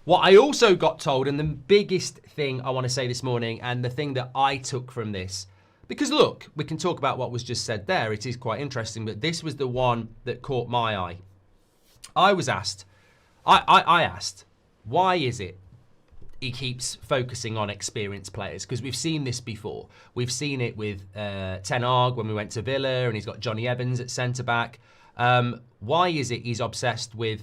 What I also got told, and the biggest thing I want to say this morning, and the thing that I took from this, because look, we can talk about what was just said there. It is quite interesting, but this was the one that caught my eye. I was asked, I asked, why is it he keeps focusing on experienced players? Because we've seen this before. We've seen it with Ten Hag when we went to Villa, and he's got Johnny Evans at centre-back. Why is it he's obsessed with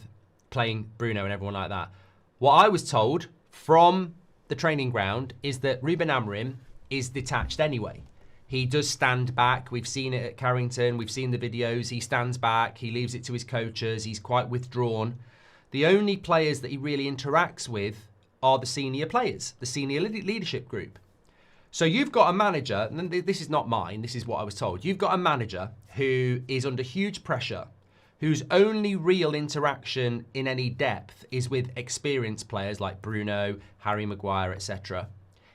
playing Bruno and everyone like that? What I was told from the training ground is that Ruben Amorim is detached anyway. He does stand back. We've seen it at Carrington. We've seen the videos. He stands back. He leaves it to his coaches. He's quite withdrawn. The only players that he really interacts with are the senior players, the senior leadership group. So you've got a manager, and this is not mine, this is what I was told. You've got a manager who is under huge pressure, whose only real interaction in any depth is with experienced players like Bruno, Harry Maguire, etc.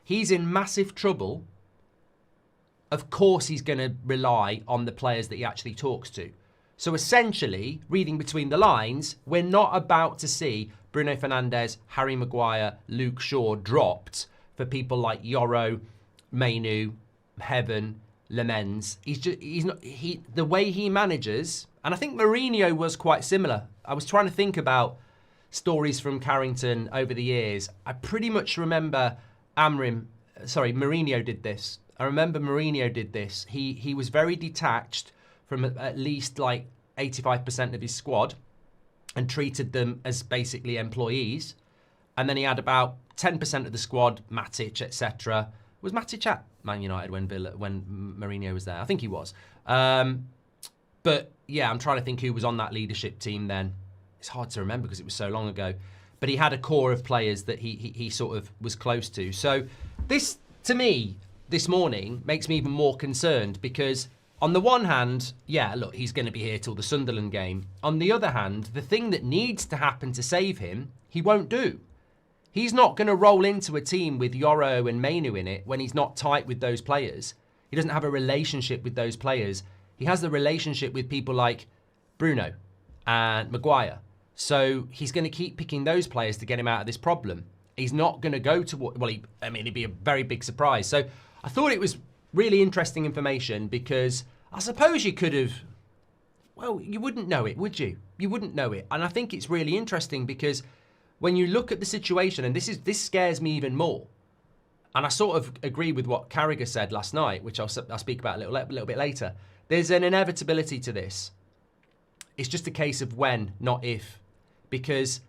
He's in massive trouble. Of course he's going to rely on the players that he actually talks to. So essentially, reading between the lines, we're not about to see Bruno Fernandes, Harry Maguire, Luke Shaw dropped for people like Yoro, Mainu, Heaven, Lemens. The way he manages, and I think Mourinho was quite similar. I was trying to think about stories from Carrington over the years. I pretty much remember Mourinho did this. I remember Mourinho did this. He was very detached from at least like 85% of his squad and treated them as basically employees. And then he had about 10% of the squad, Matic, etc. Was Matic at Man United when Mourinho was there? I think he was. But yeah, I'm trying to think who was on that leadership team then. It's hard to remember because it was so long ago. But he had a core of players that he sort of was close to. So this, to me, this morning makes me even more concerned because on the one hand, yeah, look, he's going to be here till the Sunderland game. On the other hand, the thing that needs to happen to save him, he won't do. He's not going to roll into a team with Yoro and Mainu in it when he's not tight with those players. He doesn't have a relationship with those players. He has the relationship with people like Bruno and Maguire. So he's going to keep picking those players to get him out of this problem. He's not going to go to what, well, it'd be a very big surprise. So I thought it was really interesting information because I suppose you could have, well, you wouldn't know it, would you? You wouldn't know it. And I think it's really interesting because when you look at the situation, and this scares me even more, and I sort of agree with what Carragher said last night, which I'll speak about a little bit later. There's an inevitability to this. It's just a case of when, not if. Because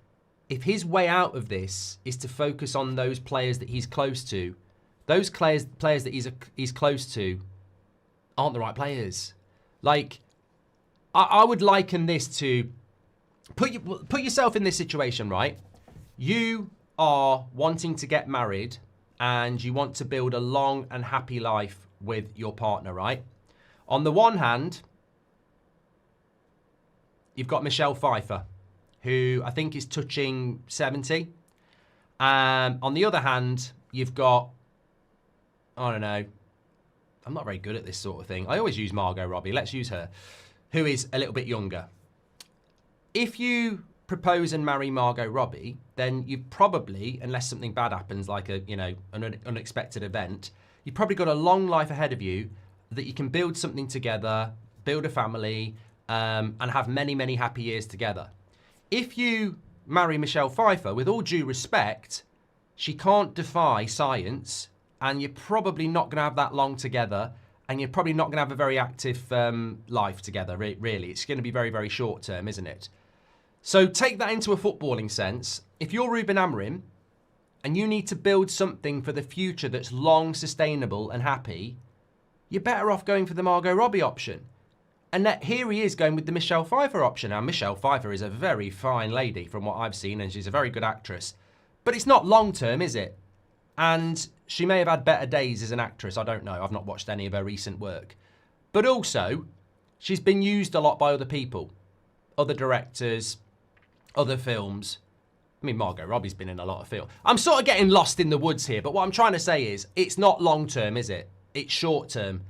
if his way out of this is to focus on those players that he's close to, those players that he's close to aren't the right players. Like, I would liken this to, put yourself in this situation, right? You are wanting to get married and you want to build a long and happy life with your partner, right? On the one hand, you've got Michelle Pfeiffer, who I think is touching 70. On the other hand, you've got, I don't know, I'm not very good at this sort of thing. I always use Margot Robbie. Let's use her, who is a little bit younger. If you propose and marry Margot Robbie, then you've probably, unless something bad happens, like an unexpected event, you've probably got a long life ahead of you that you can build something together, build a family, and have many, many happy years together. If you marry Michelle Pfeiffer, with all due respect, she can't defy science, and you're probably not going to have that long together, and you're probably not going to have a very active life together, really. It's going to be very, very short term, isn't it? So take that into a footballing sense. If you're Ruben Amorim, and you need to build something for the future that's long, sustainable, and happy, you're better off going for the Margot Robbie option. And that here he is going with the Michelle Pfeiffer option. Now, Michelle Pfeiffer is a very fine lady from what I've seen, and she's a very good actress. But it's not long-term, is it? And she may have had better days as an actress. I don't know. I've not watched any of her recent work. But also, she's been used a lot by other people. Other directors, other films. I mean, Margot Robbie's been in a lot of films. I'm sort of getting lost in the woods here, but what I'm trying to say is, it's not long-term, is it? It's short-term.